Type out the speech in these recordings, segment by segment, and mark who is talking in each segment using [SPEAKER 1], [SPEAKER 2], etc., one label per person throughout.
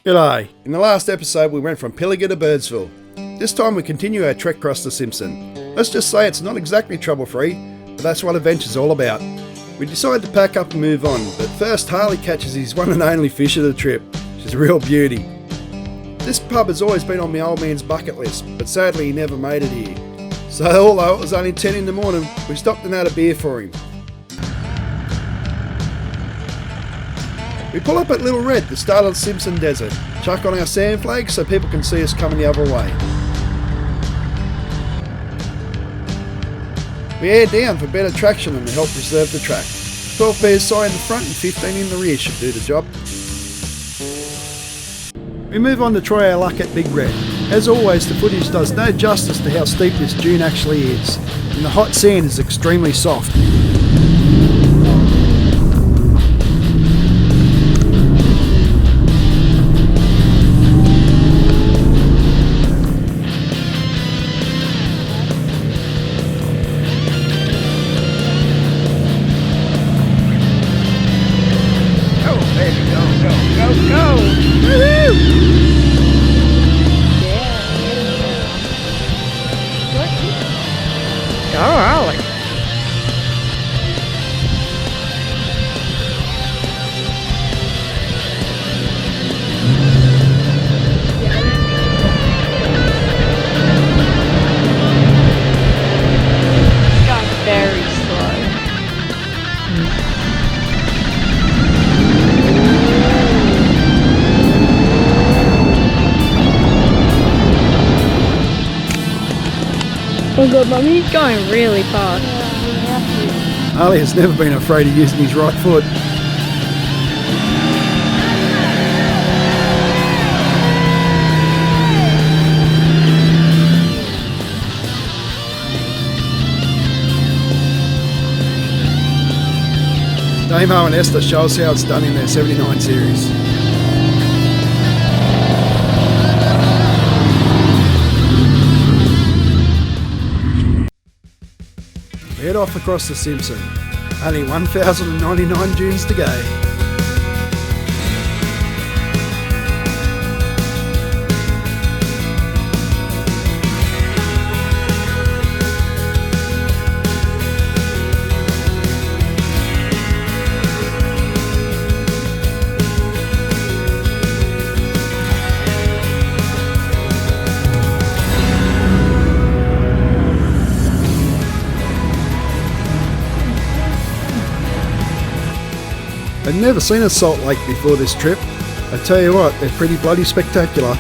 [SPEAKER 1] G'day. In the last episode we went from Pilliga to Birdsville. This time we continue our trek across the Simpson. Let's just say it's not exactly trouble-free, but that's what adventure's all about. We decide to pack up and move on, but first Harley catches his one and only fish of the trip. She's a real beauty. This pub has always been on my old man's bucket list, but sadly he never made it here. So although it was only 10 in the morning, we stopped and had a beer for him. We pull up at Little Red, the start of the Simpson Desert, chuck on our sand flags so people can see us coming the other way. We air down for better traction and to help preserve the track. 12 pairs side in the front and 15 in the rear should do the job. We move on to try our luck at Big Red. As always, the footage does no justice to how steep this dune actually is, and the hot sand is extremely soft.
[SPEAKER 2] Oh god, Mum, he's going really fast.
[SPEAKER 1] Harley has never been afraid of using his right foot. Damo and Esther show us how it's done in their 79 series. Head off across the Simpson. Only 1,099 dunes to go. I'd never seen a salt lake before this trip. I tell you what, they're pretty bloody spectacular.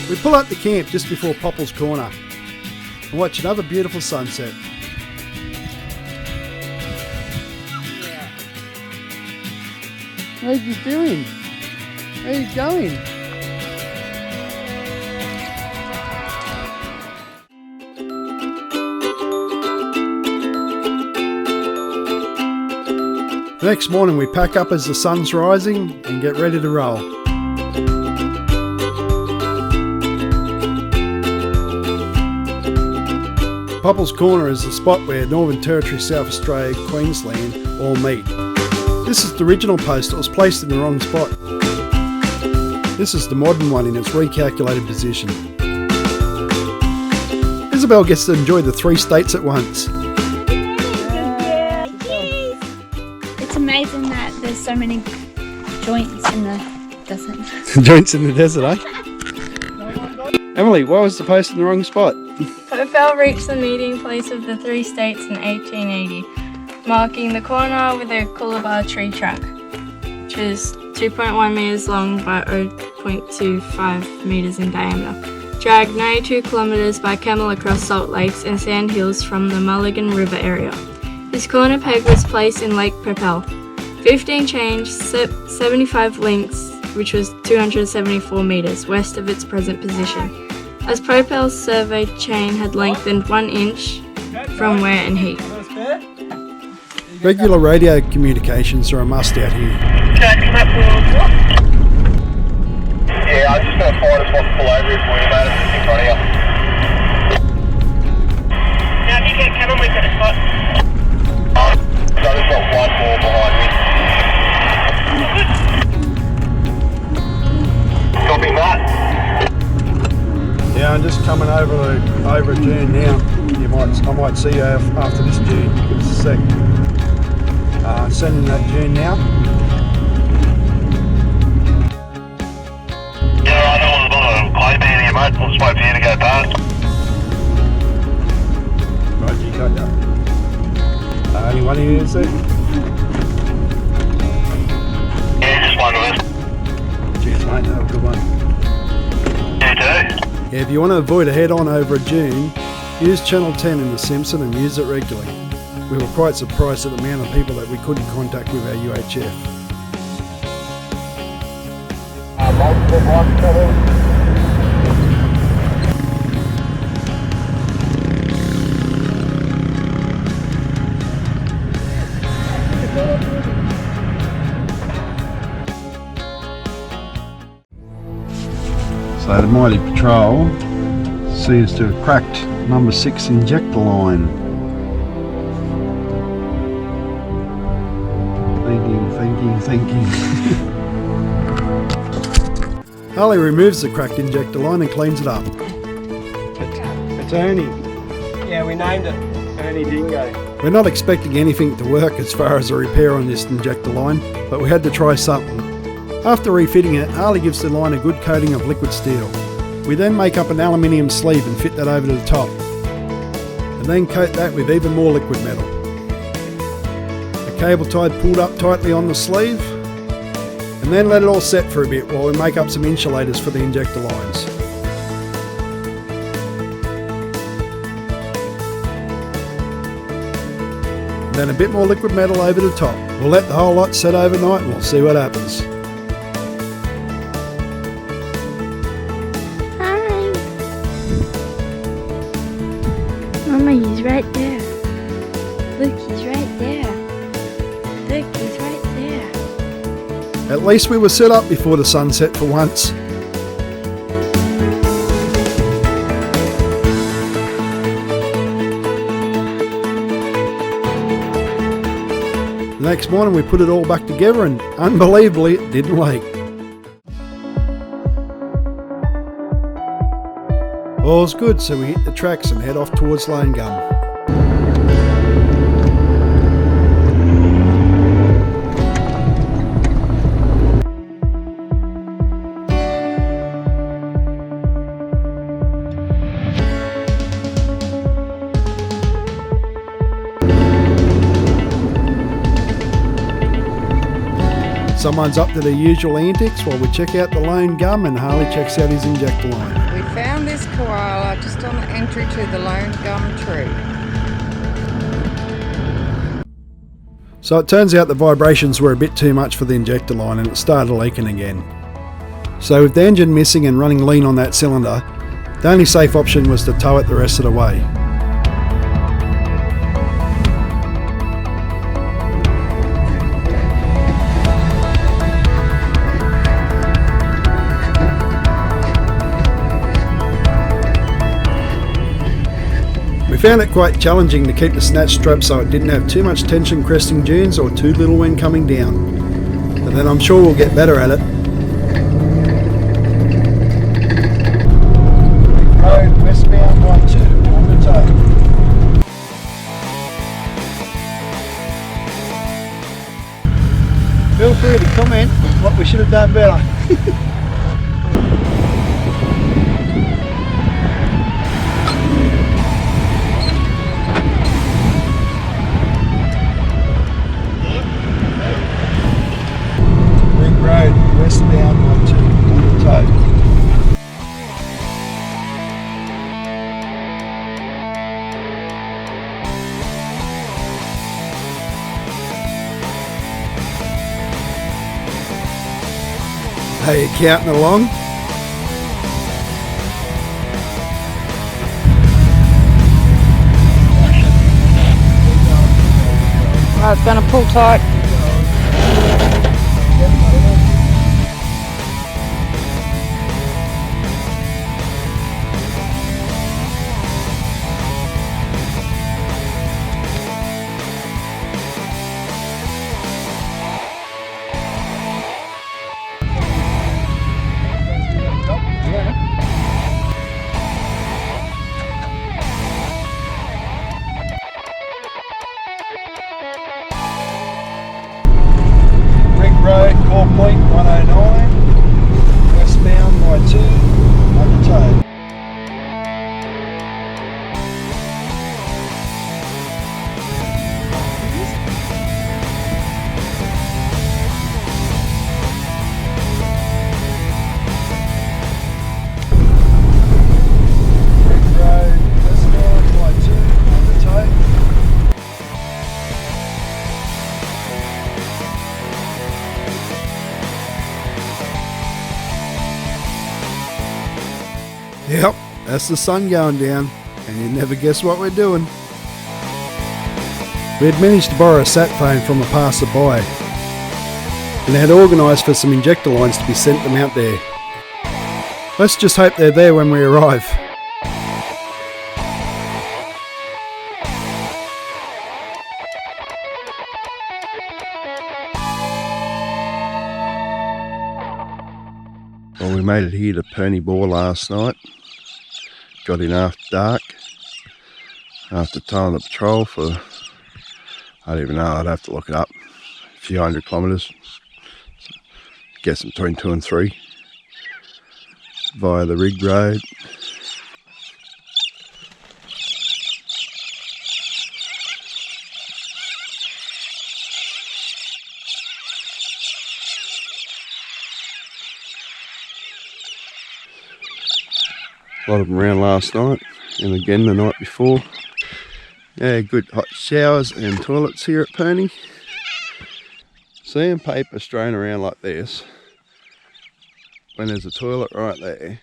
[SPEAKER 1] We pull up the camp just before Poeppel's Corner and watch another beautiful sunset. What are you doing? Where are you going? The next morning we pack up as the sun's rising and get ready to roll. Poeppel's Corner is the spot where Northern Territory, South Australia, Queensland all meet. This is the original post that was placed in the wrong spot. This is the modern one in its recalculated position. Isabel gets to enjoy the 3 states at once.
[SPEAKER 3] It's amazing
[SPEAKER 2] so many joints in the desert.
[SPEAKER 1] Joints in the desert, eh? Emily, why was the post in the wrong spot?
[SPEAKER 2] Poeppel reached the meeting place of the three states in 1880, marking the corner with a coolabah tree trunk, which is 2.1 metres long by 0.25 metres in diameter, dragged 92 kilometres by camel across salt lakes and sand hills from the Mulligan River area. This corner peg was placed in Lake Poeppel. 15 chains, 75 links, which was 274 metres west of its present position, as Poeppel's survey chain had lengthened 1 inch from wear and heat.
[SPEAKER 1] Regular radio communications are a must out here.
[SPEAKER 3] Yeah, I'm just going to find a spot to pull over here for you, mate. It's just in front of you. Now, if you get camel, we've got a spot. So there's got one more behind me. Copy, Matt.
[SPEAKER 1] Yeah, I'm just coming over a dune now. I might see you after this dune. Give us a sec. Sending that dune now.
[SPEAKER 3] Yeah, I know there's a lot of clay being here, mate. We'll just wait for you to go past.
[SPEAKER 1] Right, you got that. Only one of you is there?
[SPEAKER 3] Yeah, just one of us.
[SPEAKER 1] Cheers, mate. Have a good one.
[SPEAKER 3] You too.
[SPEAKER 1] Yeah, if you want to avoid a head-on over a dune, use Channel 10 in the Simpson and use it regularly. We were quite surprised at the amount of people that we couldn't contact with our UHF. So the mighty patrol sees to have cracked number 6 injector line. Thinking. Harley removes the cracked injector line and cleans it up. It's Ernie.
[SPEAKER 4] Yeah, we named it Ernie Dingo.
[SPEAKER 1] We're not expecting anything to work as far as a repair on this injector line, but we had to try something. After refitting it, Harley gives the line a good coating of liquid steel. We then make up an aluminium sleeve and fit that over to the top, and then coat that with even more liquid metal. Cable tied pulled up tightly on the sleeve, and then let it all set for a bit while we make up some insulators for the injector lines. And then a bit more liquid metal over the top. We'll let the whole lot set overnight and we'll see what happens.
[SPEAKER 2] Hi. Mama, he's right there. Look, he's right there. Look, he's right there.
[SPEAKER 1] At least we were set up before the sun set for once. The next morning we put it all back together and unbelievably it didn't leak. All's good, so we hit the tracks and head off towards Lone Gum. Someone's up to their usual antics while we check out the Lone Gum and Harley checks out his injector line.
[SPEAKER 5] We found this koala just on the entry to the Lone Gum tree.
[SPEAKER 1] So it turns out the vibrations were a bit too much for the injector line and it started leaking again. So with the engine missing and running lean on that cylinder, the only safe option was to tow it the rest of the way. We found it quite challenging to keep the snatch strap so it didn't have too much tension cresting dunes or too little when coming down. But then I'm sure we'll get better at it.
[SPEAKER 4] Road westbound 12 on the toe.
[SPEAKER 1] Feel free
[SPEAKER 4] done better. Ring Road, westbound 12 on the toe.
[SPEAKER 1] Hey, you counting along?
[SPEAKER 5] Oh, it's going to pull tight.
[SPEAKER 4] Road, core point 109, westbound by 2, on the toe. Road, westbound by 2, on the toe.
[SPEAKER 1] Yep, that's the sun going down, and you never guess what we're doing. We had managed to borrow a sat phone from a passer-by, and had organised for some injector lines to be sent them out there. Let's just hope they're there when we arrive. Well, we made it here to Purni Bore last night. Got in after dark, after towing the patrol for, I don't even know, I'd have to look it up, a few 100 kilometres. Guess between 2 and 3 via the rig road. A lot of them around last night and again the night before. Yeah, good hot showers and toilets here at Purni. Seeing paper strewn around like this when there's a toilet right there,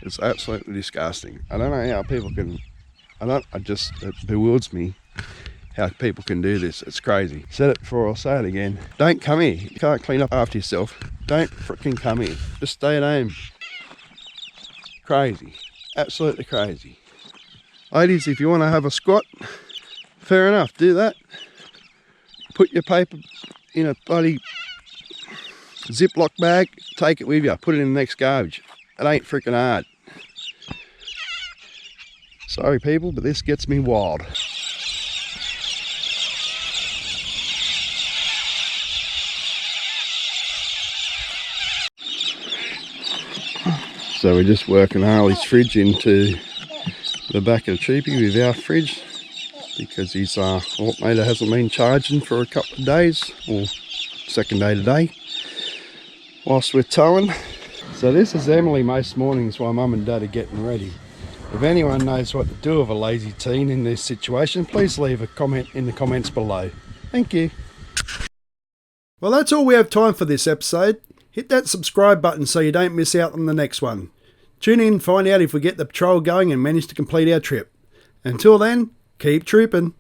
[SPEAKER 1] it's absolutely disgusting. I don't know how people can, it bewilders me how people can do this. It's crazy. Said it before, I'll say it again. Don't come here. You can't clean up after yourself. Don't freaking come here. Just stay at home. Crazy, absolutely crazy. Ladies, if you want to have a squat, fair enough, do that. Put your paper in a bloody Ziploc bag, take it with you, put it in the next garbage. It ain't freaking hard. Sorry people, but this gets me wild. So we're just working Harley's fridge into the back of the cheapie with our fridge because his alternator hasn't been charging for a couple of days, or second day today, whilst we're towing. So this is Emily most mornings while Mum and Dad are getting ready. If anyone knows what to do with a lazy teen in this situation, please leave a comment in the comments below. Thank you. Well, that's all we have time for this episode. Hit that subscribe button so you don't miss out on the next one. Tune in and find out if we get the patrol going and manage to complete our trip. Until then, keep trooping.